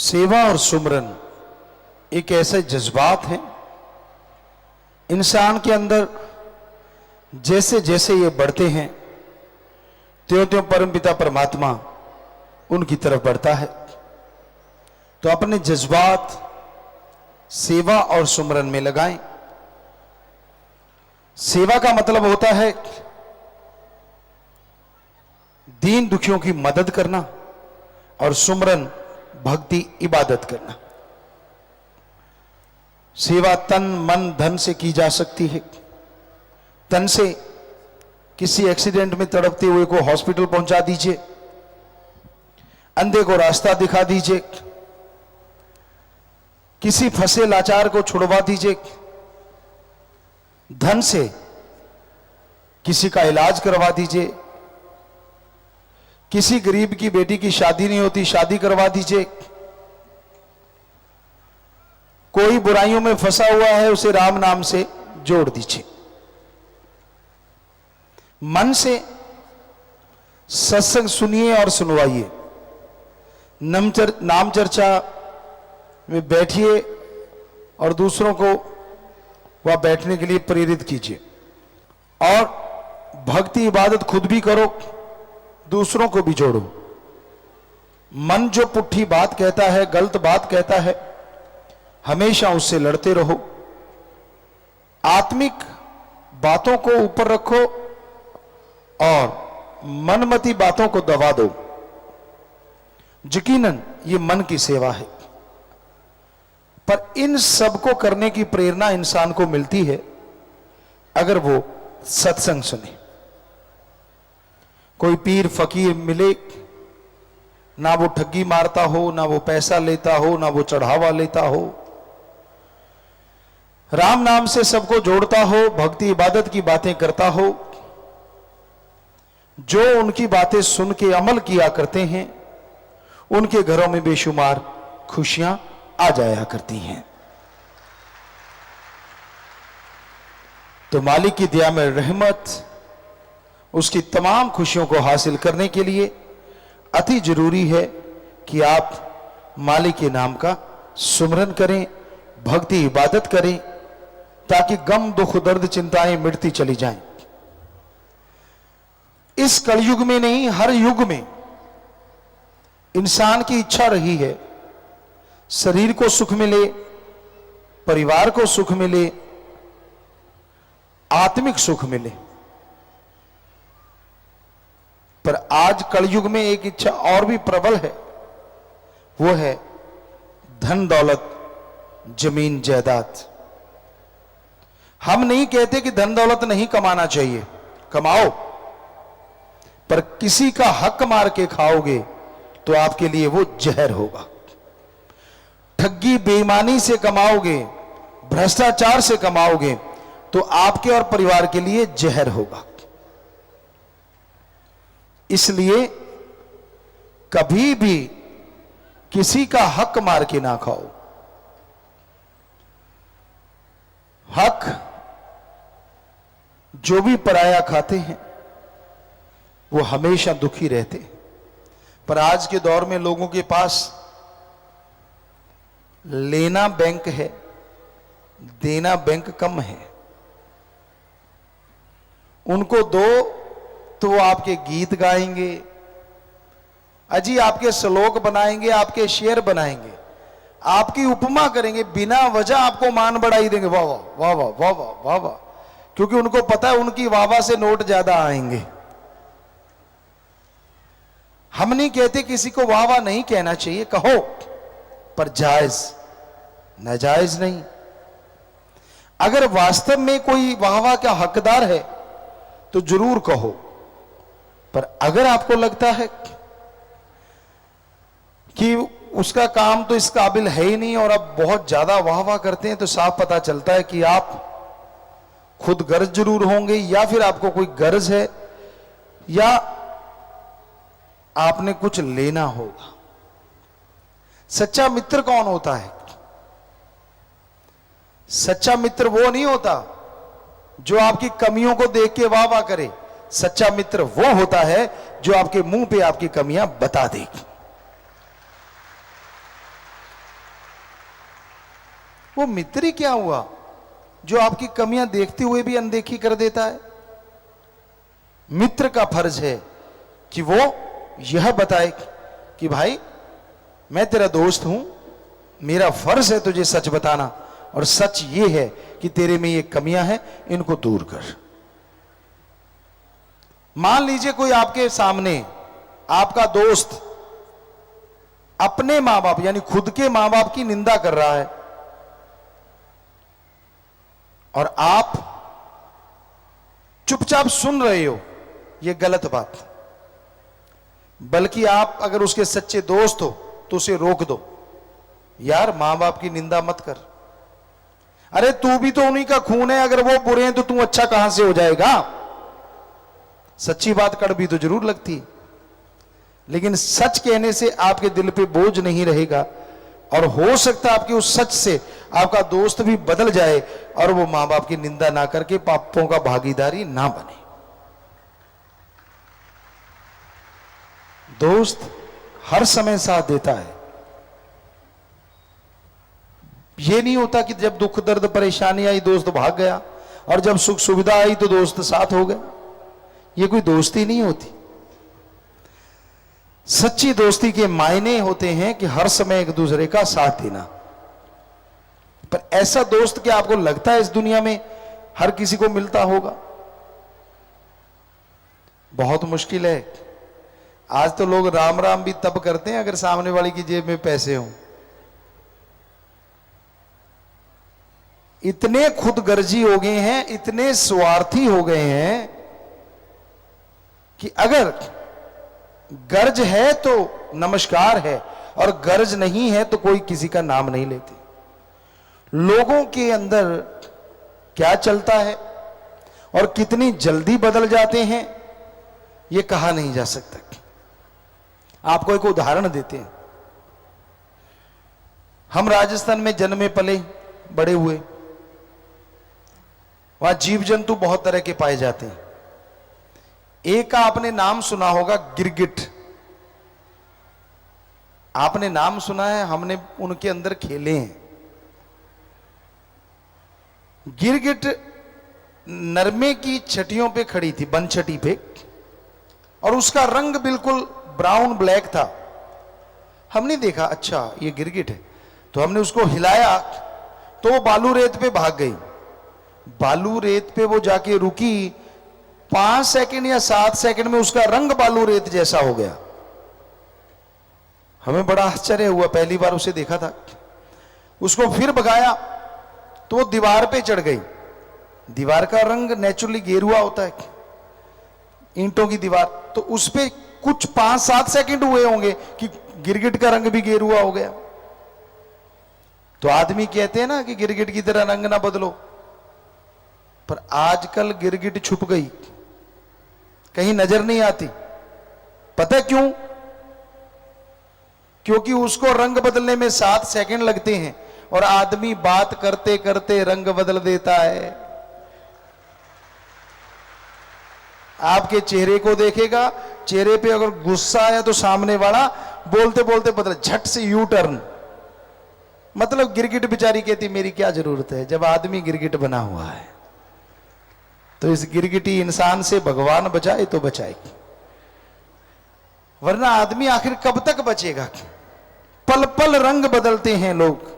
सेवा और सुमरन एक ऐसे जज्बात हैं इंसान के अंदर, जैसे जैसे ये बढ़ते हैं त्यों त्यों परमपिता परमात्मा उनकी तरफ बढ़ता है। तो अपने जज्बात सेवा और सुमरन में लगाएं। सेवा का मतलब होता है दीन दुखियों की मदद करना और सुमरन भक्ति इबादत करना। सेवा तन मन धन से की जा सकती है। तन से किसी एक्सीडेंट में तड़पते हुए को हॉस्पिटल पहुंचा दीजिए, अंधे को रास्ता दिखा दीजिए, किसी फंसे लाचार को छुड़वा दीजिए। धन से किसी का इलाज करवा दीजिए, किसी गरीब की बेटी की शादी नहीं होती, शादी करवा दीजिए। कोई बुराइयों में फंसा हुआ है, उसे राम नाम से जोड़ दीजिए। मन से सत्संग सुनिए और सुनवाइए। नाम चर्चा में बैठिए और दूसरों को वह बैठने के लिए प्रेरित कीजिए। और भक्ति इबादत खुद भी करो, दूसरों को भी जोड़ो। मन जो पुट्ठी बात कहता है, गलत बात कहता है, हमेशा उससे लड़ते रहो। आत्मिक बातों को ऊपर रखो और मनमती बातों को दबा दो। यकीनन ये मन की सेवा है, पर इन सब को करने की प्रेरणा इंसान को मिलती है अगर वो सत्संग सुने। कोई पीर फकीर मिले, ना वो ठगी मारता हो, ना वो पैसा लेता हो, ना वो चढ़ावा लेता हो, राम नाम से सबको जोड़ता हो, भक्ति इबादत की बातें करता हो, जो उनकी बातें सुन के अमल किया करते हैं उनके घरों में बेशुमार खुशियां आ जाया करती हैं। तो मालिक की दया में रहमत, उसकी तमाम खुशियों को हासिल करने के लिए अति जरूरी है कि आप मालिक के नाम का सुमरन करें, भक्ति इबादत करें, ताकि गम दुख दर्द चिंताएं मिटती चली जाएं। इस कलयुग में नहीं, हर युग में इंसान की इच्छा रही है शरीर को सुख मिले, परिवार को सुख मिले, आत्मिक सुख मिले। पर आज कलयुग में एक इच्छा और भी प्रबल है, वो है धन दौलत जमीन जायदाद। हम नहीं कहते कि धन दौलत नहीं कमाना चाहिए, कमाओ, पर किसी का हक मार के खाओगे तो आपके लिए वो जहर होगा। ठगी बेईमानी से कमाओगे, भ्रष्टाचार से कमाओगे तो आपके और परिवार के लिए जहर होगा। इसलिए कभी भी किसी का हक मार के ना खाओ। हक जो भी पराया खाते हैं वो हमेशा दुखी रहते हैं। पर आज के दौर में लोगों के पास लेना बैंक है, देना बैंक कम है। उनको दो तो वो आपके गीत गाएंगे, अजी आपके श्लोक बनाएंगे, आपके शेर बनाएंगे, आपकी उपमा करेंगे, बिना वजह आपको मान बढ़ाई देंगे, वाह वाह वाह वाह वाह वाह वाह वाह, क्योंकि उनको पता है उनकी वाह वाह से नोट ज्यादा आएंगे। हम नहीं कहते किसी को वाह वाह नहीं कहना चाहिए, कहो, पर जायज नाजायज नहीं। अगर वास्तव में कोई वाह वाह का हकदार है तो जरूर कहो, पर अगर आपको लगता है कि उसका काम तो इस काबिल है ही नहीं और अब बहुत ज्यादा वाह वाह करते हैं, तो साफ पता चलता है कि आप खुद गर्ज जरूर होंगे, या फिर आपको कोई गर्ज है, या आपने कुछ लेना होगा। सच्चा मित्र कौन होता है? सच्चा मित्र वो नहीं होता जो आपकी कमियों को देख के वाह वाह करे। सच्चा मित्र वो होता है जो आपके मुंह पे आपकी कमियां बता दे। वो मित्र ही क्या हुआ जो आपकी कमियां देखते हुए भी अनदेखी कर देता है? मित्र का फर्ज है कि वो यह बताए कि भाई मैं तेरा दोस्त हूं, मेरा फर्ज है तुझे सच बताना, और सच ये है कि तेरे में ये कमियां हैं, इनको दूर कर। मान लीजिए कोई आपके सामने, आपका दोस्त अपने मां बाप यानी खुद के मां बाप की निंदा कर रहा है, और आप चुपचाप सुन रहे हो, यह गलत बात। बल्कि आप अगर उसके सच्चे दोस्त हो तो उसे रोक दो, यार मां बाप की निंदा मत कर, अरे तू भी तो उन्हीं का खून है, अगर वो बुरे हैं तो तू अच्छा कहां से हो जाएगा? सच्ची बात कड़वी तो जरूर लगती है, लेकिन सच कहने से आपके दिल पे बोझ नहीं रहेगा, और हो सकता है आपके उस सच से आपका दोस्त भी बदल जाए और वो मां बाप की निंदा ना करके पापों का भागीदारी ना बने। दोस्त हर समय साथ देता है। ये नहीं होता कि जब दुख दर्द परेशानी आई दोस्त भाग गया, और जब सुख सुविधा आई तो दोस्त साथ हो गया। ये कोई दोस्ती नहीं होती। सच्ची दोस्ती के मायने होते हैं कि हर समय एक दूसरे का साथ देना। पर ऐसा दोस्त क्या आपको लगता है इस दुनिया में हर किसी को मिलता होगा? बहुत मुश्किल है। आज तो लोग राम राम भी तब करते हैं अगर सामने वाले की जेब में पैसे हों। इतने खुदगर्जी हो गए हैं, इतने स्वार्थी हो गए हैं कि अगर गर्ज है तो नमस्कार है, और गर्ज नहीं है तो कोई किसी का नाम नहीं लेते। लोगों के अंदर क्या चलता है और कितनी जल्दी बदल जाते हैं यह कहा नहीं जा सकता। आपको एक उदाहरण देते हैं। हम राजस्थान में जन्मे पले बड़े हुए, वहां जीव जंतु बहुत तरह के पाए जाते हैं। एक का आपने नाम सुना होगा, गिरगिट। आपने नाम सुना है, हमने उनके अंदर खेले हैं। गिरगिट नरमे की छटियों पे खड़ी थी, बनछटी पे, और उसका रंग बिल्कुल ब्राउन ब्लैक था। हमने देखा अच्छा ये गिरगिट है, तो हमने उसको हिलाया तो वो बालू रेत पे भाग गई। बालू रेत पे वो जाके रुकी, 5 सेकंड या 7 सेकंड में उसका रंग बालू रेत जैसा हो गया। हमें बड़ा आश्चर्य हुआ, पहली बार उसे देखा था। उसको फिर भगाया तो वो दीवार पे चढ़ गई। दीवार का रंग नेचुरली गेरुआ होता है, ईंटों की दीवार, तो उस पे कुछ 5-7 सेकंड हुए होंगे कि गिरगिट का रंग भी गेरुआ हो गया। तो आदमी कहते हैं ना कि गिरगिट की तरह रंग ना बदलो, पर आजकल गिरगिट छुप गई, कहीं नजर नहीं आती। पता क्यों? क्योंकि उसको रंग बदलने में 7 सेकंड लगते हैं, और आदमी बात करते करते रंग बदल देता है। आपके चेहरे को देखेगा, चेहरे पे अगर गुस्सा आया तो सामने वाला बोलते बोलते बदल, झट से यू टर्न। मतलब गिरगिट बेचारी कहती मेरी क्या जरूरत है, जब आदमी गिरगिट बना हुआ है। तो इस गिरगिटी इंसान से भगवान बचाए तो बचाएगी, वरना आदमी आखिर कब तक बचेगा? पल पल रंग बदलते हैं लोग।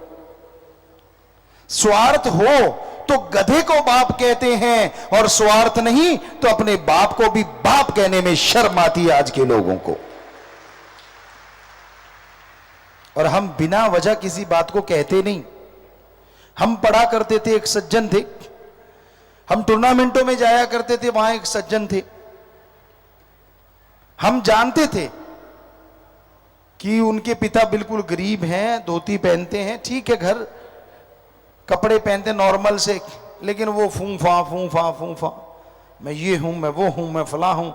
स्वार्थ हो तो गधे को बाप कहते हैं, और स्वार्थ नहीं तो अपने बाप को भी बाप कहने में शर्म आती है आज के लोगों को। और हम बिना वजह किसी बात को कहते नहीं। हम पढ़ा करते थे, एक सज्जन थे, हम टूर्नामेंटों में जाया करते थे, वहां एक सज्जन थे। हम जानते थे कि उनके पिता बिल्कुल गरीब हैं, धोती पहनते हैं, ठीक है, घर कपड़े पहनते नॉर्मल से, लेकिन वो फूंफा फूंफा फूंफा, मैं ये हूं, मैं वो हूं, मैं फला हूं।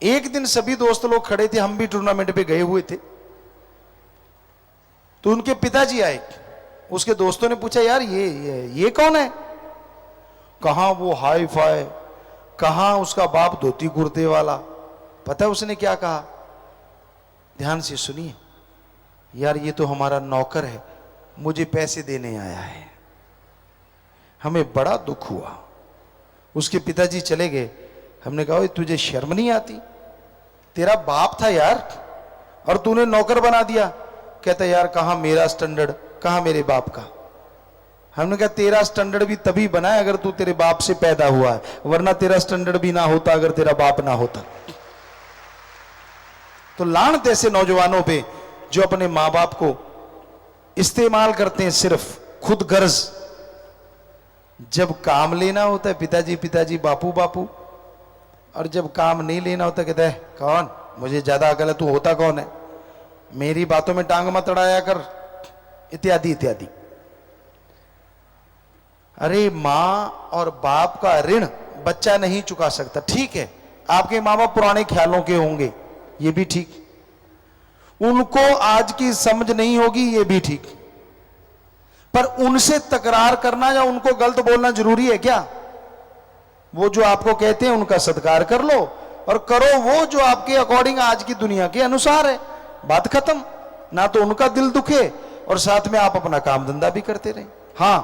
एक दिन सभी दोस्त लोग खड़े थे, हम भी टूर्नामेंट पे गए हुए थे, तो उनके पिताजी आए। उसके दोस्तों ने पूछा यार ये कौन है? कहां वो हाई फाई, कहां उसका बाप धोती कुर्ते वाला। पता है उसने क्या कहा? ध्यान से सुनिए यार, ये तो हमारा नौकर है, मुझे पैसे देने आया है। हमें बड़ा दुख हुआ। उसके पिताजी चले गए। हमने कहा तुझे शर्म नहीं आती? तेरा बाप था यार और तूने नौकर बना दिया। कहता यार कहां मेरा स्टैंडर्ड, कहां मेरे बाप का। हमने कहा तेरा स्टैंडर्ड भी तभी बना है अगर तू तेरे बाप से पैदा हुआ है, वरना तेरा स्टैंडर्ड भी ना होता अगर तेरा बाप ना होता। तो लानत ऐसे नौजवानों पे जो अपने मां बाप को इस्तेमाल करते हैं सिर्फ खुद गर्ज। जब काम लेना होता है पिताजी पिताजी बापू बापू, और जब काम नहीं लेना होता कहता है कौन, मुझे ज्यादा अकल है, तू होता कौन है, मेरी बातों में टांग मत अड़ाया कर, इत्यादि इत्यादि। अरे मां और बाप का ऋण बच्चा नहीं चुका सकता। ठीक है आपके मां बाप पुराने ख्यालों के होंगे, ये भी ठीक, उनको आज की समझ नहीं होगी, ये भी ठीक, पर उनसे तकरार करना या उनको गलत बोलना जरूरी है क्या? वो जो आपको कहते हैं उनका सत्कार कर लो और करो वो जो आपके अकॉर्डिंग आज की दुनिया के अनुसार है। बात खत्म। ना तो उनका दिल दुखे और साथ में आप अपना काम धंधा भी करते रहें। हां,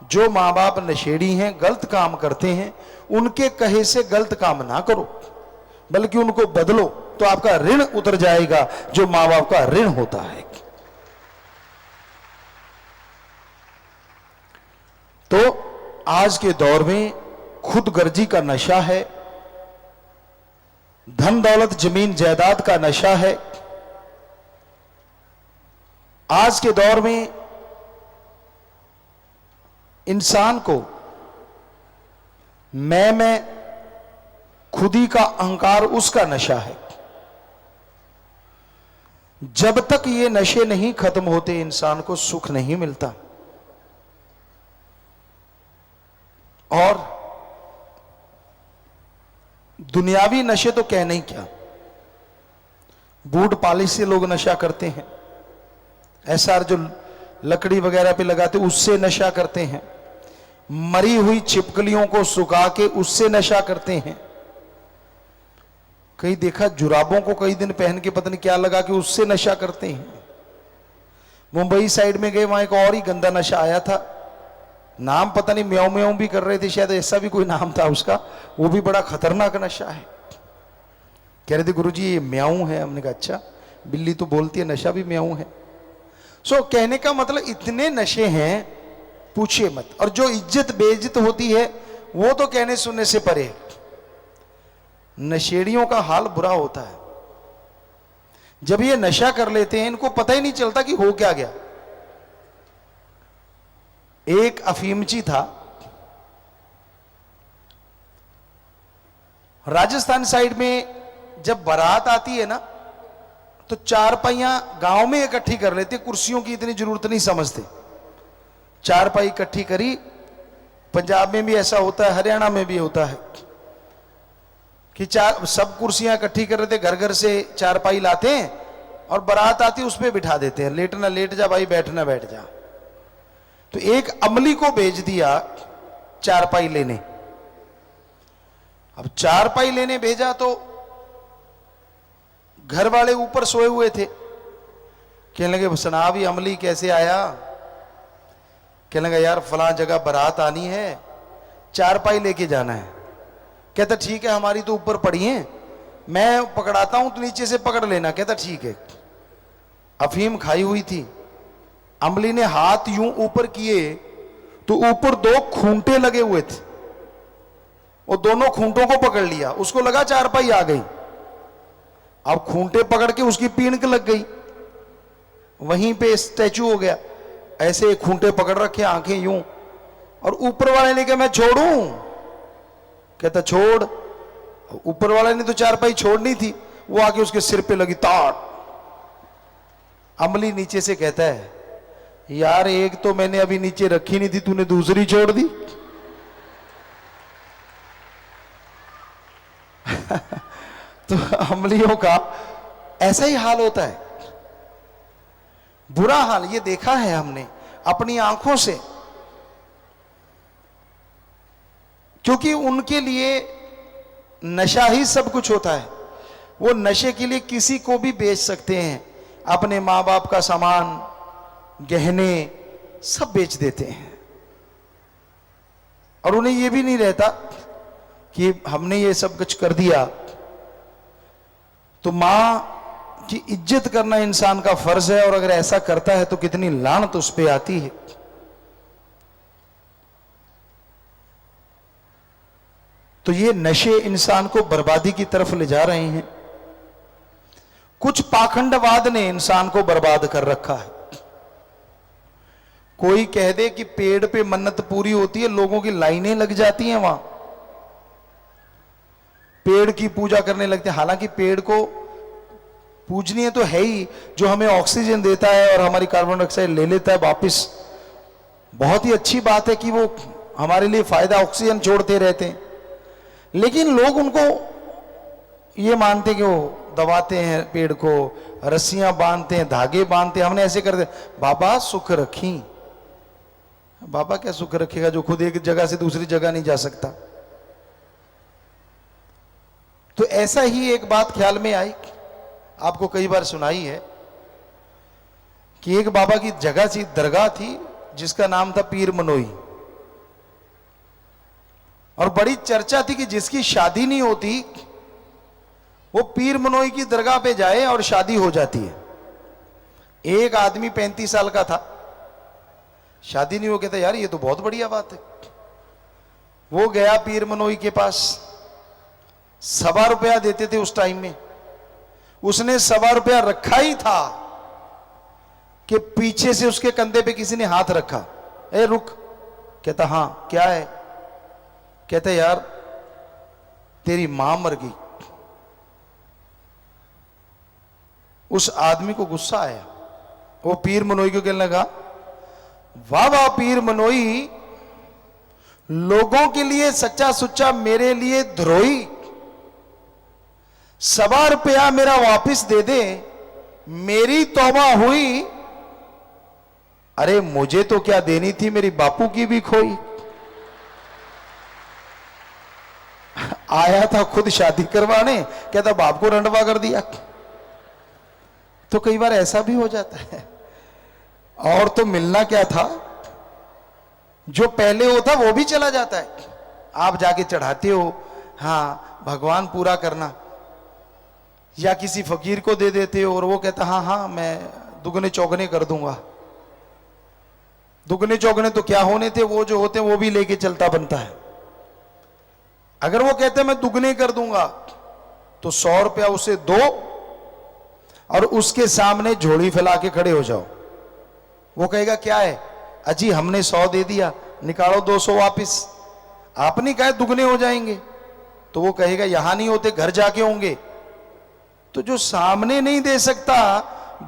जो मां बाप नशेड़ी हैं, गलत काम करते हैं, उनके कहे से गलत काम ना करो, बल्कि उनको बदलो, तो आपका ऋण उतर जाएगा जो मां बाप का ऋण होता है। तो आज के दौर में खुदगर्जी का नशा है, धन दौलत जमीन जायदाद का नशा है। आज के दौर में इंसान को मैं खुदी का अहंकार, उसका नशा है। जब तक ये नशे नहीं खत्म होते इंसान को सुख नहीं मिलता। और दुनियावी नशे तो कहने ही क्या, बूट पॉलिश से लोग नशा करते हैं, एसआर जो लकड़ी वगैरह पे लगाते उससे नशा करते हैं, मरी हुई छिपकलियों को सुखा के उससे नशा करते हैं। कहीं देखा जुराबों को कई दिन पहन के पता नहीं क्या लगा के उससे नशा करते हैं। मुंबई साइड में गए, वहां एक और ही गंदा नशा आया था, नाम पता नहीं, म्याऊं म्याऊं भी कर रहे थे शायद, ऐसा भी कोई नाम था उसका। वो भी बड़ा खतरनाक नशा है। कह रहे थे गुरुजी ये म्याऊं है। हमने कहा अच्छा, बिल्ली तो बोलती है, नशा भी म्याऊं है। सो कहने का मतलब इतने नशे हैं पूछिए मत। और जो इज्जत बेइज्जत होती है वो तो कहने सुनने से परे। नशेड़ियों का हाल बुरा होता है। जब ये नशा कर लेते हैं इनको पता ही नहीं चलता कि हो क्या गया। एक अफीमची था, राजस्थान साइड में जब बारात आती है ना तो चारपाइयां गांव में इकट्ठी कर लेते, कुर्सियों की इतनी जरूरत नहीं समझते। चारपाई इकट्ठी करी, पंजाब में भी ऐसा होता है, हरियाणा में भी होता है कि सब कुर्सियां इकट्ठी कर रहे थे, घर घर से चारपाई लाते हैं और बारात आती है उस पर बिठा देते हैं, लेटना लेट जा भाई, बैठना बैठ जा। तो एक अमली को भेज दिया चारपाई लेने। अब चारपाई लेने भेजा तो घर वाले ऊपर सोए हुए थे। कहने लगे सना भी अमली कैसे आया? कहने लगा यार फलां जगह बारात आनी है, चारपाई लेके जाना है। कहता ठीक है, हमारी तो ऊपर पड़ी है, मैं पकड़ाता हूं तो नीचे से पकड़ लेना। कहता ठीक है। अफीम खाई हुई थी, अमली ने हाथ यूं ऊपर किए तो ऊपर दो खूंटे लगे हुए थे, वो दोनों खूंटों को पकड़ लिया। उसको लगा चारपाई आ गई। अब खूंटे पकड़ के उसकी पीढ़ लग गई, वहीं पे स्टैचू हो गया। ऐसे खूंटे पकड़ रखे, आंखें यूं, और ऊपर वाले ने कहा मैं छोड़ूं? कहता छोड़। ऊपर वाले ने तो चारपाई छोड़नी थी, वो आके उसके सिर पे लगी ताट। अमली नीचे से कहता है यार एक तो मैंने अभी नीचे रखी नहीं थी, तूने दूसरी छोड़ दी। तो अमलियों का ऐसा ही हाल होता है, बुरा हाल। ये देखा है हमने अपनी आंखों से, क्योंकि उनके लिए नशा ही सब कुछ होता है। वो नशे के लिए किसी को भी बेच सकते हैं, अपने मां बाप का सामान, गहने सब बेच देते हैं, और उन्हें यह भी नहीं रहता कि हमने ये सब कुछ कर दिया। तो मां की इज्जत करना इंसान का फर्ज है, और अगर ऐसा करता है तो कितनी लानत उस पे आती है। तो ये नशे इंसान को बर्बादी की तरफ ले जा रहे हैं। कुछ पाखंडवाद ने इंसान को बर्बाद कर रखा है। कोई कह दे कि पेड़ पे मन्नत पूरी होती है, लोगों की लाइनें लग जाती हैं वहां, पेड़ की पूजा करने लगते हैं। हालांकि पेड़ को पूजनीय तो है ही, जो हमें ऑक्सीजन देता है और हमारी कार्बन डाइऑक्साइड ले लेता है वापिस। बहुत ही अच्छी बात है कि वो हमारे लिए फायदा, ऑक्सीजन छोड़ते रहते हैं। लेकिन लोग उनको ये मानते कि वो दबाते हैं पेड़ को, रस्सियां बांधते हैं, धागे बांधते हैं। हमने ऐसे कर दे, बाबा सुख रखी। बाबा क्या सुख रखेगा जो खुद एक जगह से दूसरी जगह नहीं जा सकता। तो ऐसा ही एक बात ख्याल में आई, आपको कई बार सुनाई है कि एक बाबा की जगह थी, दरगाह थी, जिसका नाम था पीर मनोई। और बड़ी चर्चा थी कि जिसकी शादी नहीं होती वो पीर मनोई की दरगाह पे जाए और शादी हो जाती है। एक आदमी 35 साल का था, शादी नहीं हो, कहता यार ये तो बहुत बढ़िया बात है। वो गया पीर मनोई के पास, ₹1.25 देते थे उस टाइम में। उसने ₹1.25 रखा ही था कि पीछे से उसके कंधे पे किसी ने हाथ रखा। ए रुक, कहता हाँ क्या है? कहता यार तेरी मां मर गई। उस आदमी को गुस्सा आया, वो पीर मनोई को कहने लगा, वाह वाह पीर मनोई, लोगों के लिए सच्चा सुच्चा, मेरे लिए द्रोही। ₹1.25 मेरा वापिस दे दे, मेरी तौबा हुई। अरे मुझे तो क्या देनी थी, मेरी बापू की भी खोई। आया था खुद शादी करवाने, कहता बाप को रंडवा कर दिया। तो कई बार ऐसा भी हो जाता है। और तो मिलना क्या था, जो पहले होता वो भी चला जाता है। आप जाके चढ़ाते हो, हाँ भगवान पूरा करना, या किसी फकीर को दे देते हो और वो कहता हाँ हाँ मैं दुगने चौगने कर दूंगा। दुगने चौगने तो क्या होने थे, वो जो होते हैं वो भी लेके चलता बनता है। अगर वो कहते मैं दुगने कर दूंगा तो ₹100 उसे दो और उसके सामने झोली फैला के खड़े हो जाओ। वो कहेगा क्या है अजी, हमने 100 दे दिया, निकालो 200 वापिस। आपने कहा दुगने हो जाएंगे, तो वो कहेगा यहां नहीं होते, घर जाके होंगे। तो जो सामने नहीं दे सकता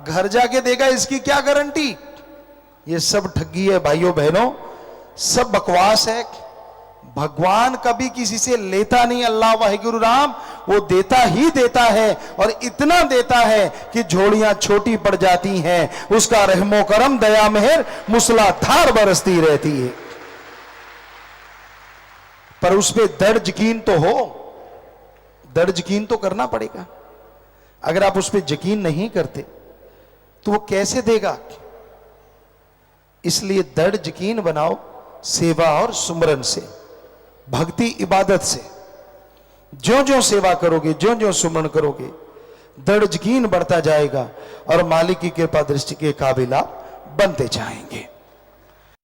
घर जाके देगा, इसकी क्या गारंटी? ये सब ठगी है भाइयों बहनों, सब बकवास है। भगवान कभी किसी से लेता नहीं, अल्लाह वाहिगुरु राम, वो देता ही देता है, और इतना देता है कि झोलियां छोटी पड़ जाती हैं। उसका रहमो करम दया मेहर मूसलाधार बरसती रहती है। पर उस पे दर्द यकीन तो हो, दर्द यकीन तो करना पड़ेगा। अगर आप उस पे यकीन नहीं करते तो वो कैसे देगा? इसलिए दर्द यकीन बनाओ सेवा और सुमरन से, भक्ति इबादत से। ज्यों ज्यों सेवा करोगे, ज्यों ज्यों सुमरन करोगे, दृढ़ यकीन बढ़ता जाएगा और मालिक की कृपा दृष्टि के काबिल आप बनते जाएंगे।